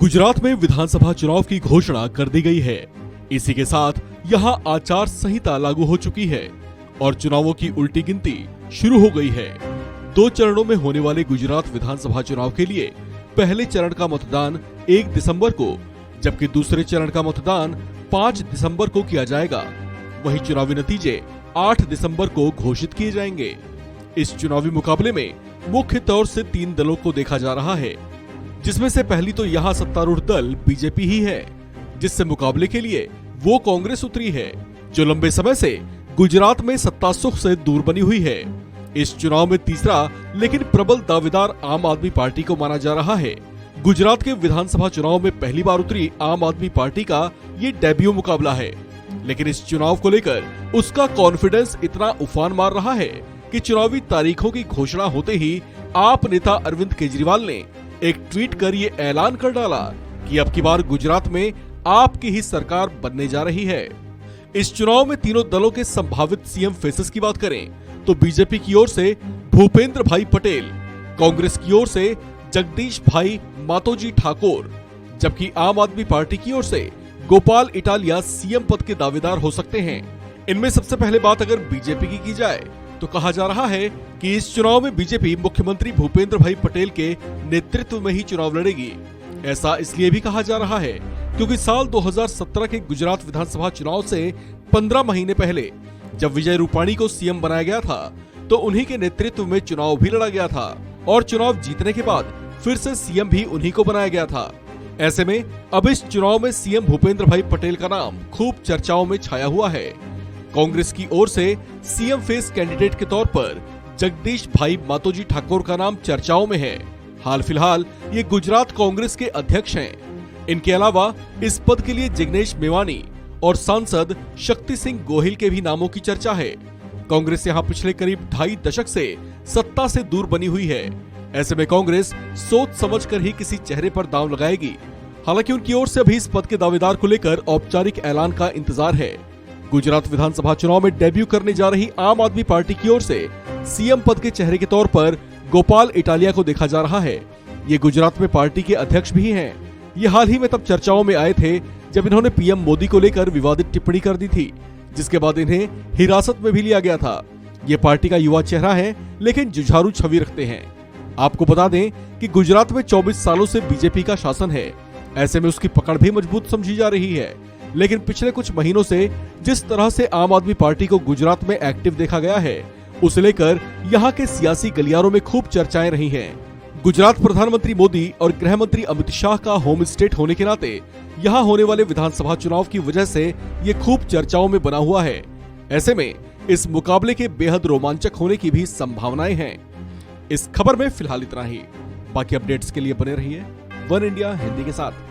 गुजरात में विधानसभा चुनाव की घोषणा कर दी गई है। इसी के साथ यहां आचार संहिता लागू हो चुकी है और चुनावों की उल्टी गिनती शुरू हो गई है। 2 चरणों में होने वाले गुजरात विधानसभा चुनाव के लिए पहले चरण का मतदान 1 दिसंबर को, जबकि दूसरे चरण का मतदान 5 दिसंबर को किया जाएगा। वहीं चुनावी नतीजे 8 दिसंबर को घोषित किए जाएंगे। इस चुनावी मुकाबले में मुख्य तौर से 3 दलों को देखा जा रहा है, जिसमें से पहली तो यहाँ सत्तारूढ़ दल बीजेपी ही है, जिससे मुकाबले के लिए वो कांग्रेस उतरी है, जो लंबे समय से गुजरात में सत्ता सुख से दूर बनी हुई है। इस चुनाव में तीसरा लेकिन प्रबल दावेदार आम आदमी पार्टी को माना जा रहा है। गुजरात के विधानसभा चुनाव में पहली बार उतरी आम आदमी पार्टी का ये डेब्यू मुकाबला है, लेकिन इस चुनाव को लेकर उसका कॉन्फिडेंस इतना उफान मार रहा है कि चुनावी तारीखों की घोषणा होते ही आप नेता अरविंद केजरीवाल ने एक ट्वीट कर ये ऐलान कर डाला कि अब की बार गुजरात में आपकी ही सरकार बनने जा रही है। इस चुनाव में तीनों दलों के संभावित सीएम फेसेस की बात करें तो बीजेपी की ओर से भूपेंद्र भाई पटेल, कांग्रेस की ओर से जगदीश भाई मातोजी ठाकुर, जबकि आम आदमी पार्टी की ओर से गोपाल इटालिया सीएम पद के दावेदार हो सकते हैं। इनमें सबसे पहले बात अगर बीजेपी की जाए तो कहा जा रहा है कि इस चुनाव में बीजेपी मुख्यमंत्री भूपेंद्र भाई पटेल के नेतृत्व में ही चुनाव लड़ेगी। ऐसा इसलिए भी कहा जा रहा है क्योंकि साल 2017 के गुजरात विधानसभा चुनाव से 15 महीने पहले जब विजय रूपाणी को सीएम बनाया गया था तो उन्हीं के नेतृत्व में चुनाव भी लड़ा गया था और चुनाव जीतने के बाद फिर से सीएम भी उन्हीं को बनाया गया था। ऐसे में अब इस चुनाव में सीएम भूपेंद्र भाई पटेल का नाम खूब चर्चाओं में छाया हुआ है। कांग्रेस की ओर से सीएम फेस कैंडिडेट के तौर पर जगदीश भाई मातोजी ठाकुर का नाम चर्चाओं में है। हाल फिलहाल ये गुजरात कांग्रेस के अध्यक्ष हैं। इनके अलावा इस पद के लिए जिग्नेश मेवानी और सांसद शक्ति सिंह गोहिल के भी नामों की चर्चा है। कांग्रेस यहाँ पिछले करीब 2.5 दशक से सत्ता से दूर बनी हुई है। ऐसे में कांग्रेस सोच समझकर ही किसी चेहरे पर दांव लगाएगी। हालांकि उनकी ओर से अभी इस पद के दावेदार को लेकर औपचारिक ऐलान का इंतजार है। गुजरात विधानसभा चुनाव में डेब्यू करने जा रही आम आदमी पार्टी की ओर से सीएम पद के चेहरे के तौर पर गोपाल इटालिया को देखा जा रहा है। ये गुजरात में पार्टी के अध्यक्ष भी हैं। ये हाल ही में तब चर्चाओं में आए थे जब इन्होंने पीएम मोदी को लेकर विवादित टिप्पणी कर दी थी, जिसके बाद इन्हें हिरासत में भी लिया गया था। ये पार्टी का युवा चेहरा है, लेकिन जुझारू छवि रखते हैं। आपको बता दें कि गुजरात में 24 सालों से बीजेपी का शासन है। ऐसे में उसकी पकड़ भी मजबूत समझी जा रही है। लेकिन पिछले कुछ महीनों से जिस तरह से आम आदमी पार्टी को गुजरात में एक्टिव देखा गया है, उसे लेकर यहाँ के सियासी गलियारों में खूब चर्चाएं रही हैं। गुजरात प्रधानमंत्री मोदी और गृह मंत्री अमित शाह का होम स्टेट होने के नाते यहाँ होने वाले विधानसभा चुनाव की वजह से ये खूब चर्चाओं में बना हुआ है। ऐसे में इस मुकाबले के बेहद रोमांचक होने की भी संभावनाएं हैं। इस खबर में फिलहाल इतना ही। बाकी अपडेट्स के लिए बने रहिए वन इंडिया हिंदी के साथ।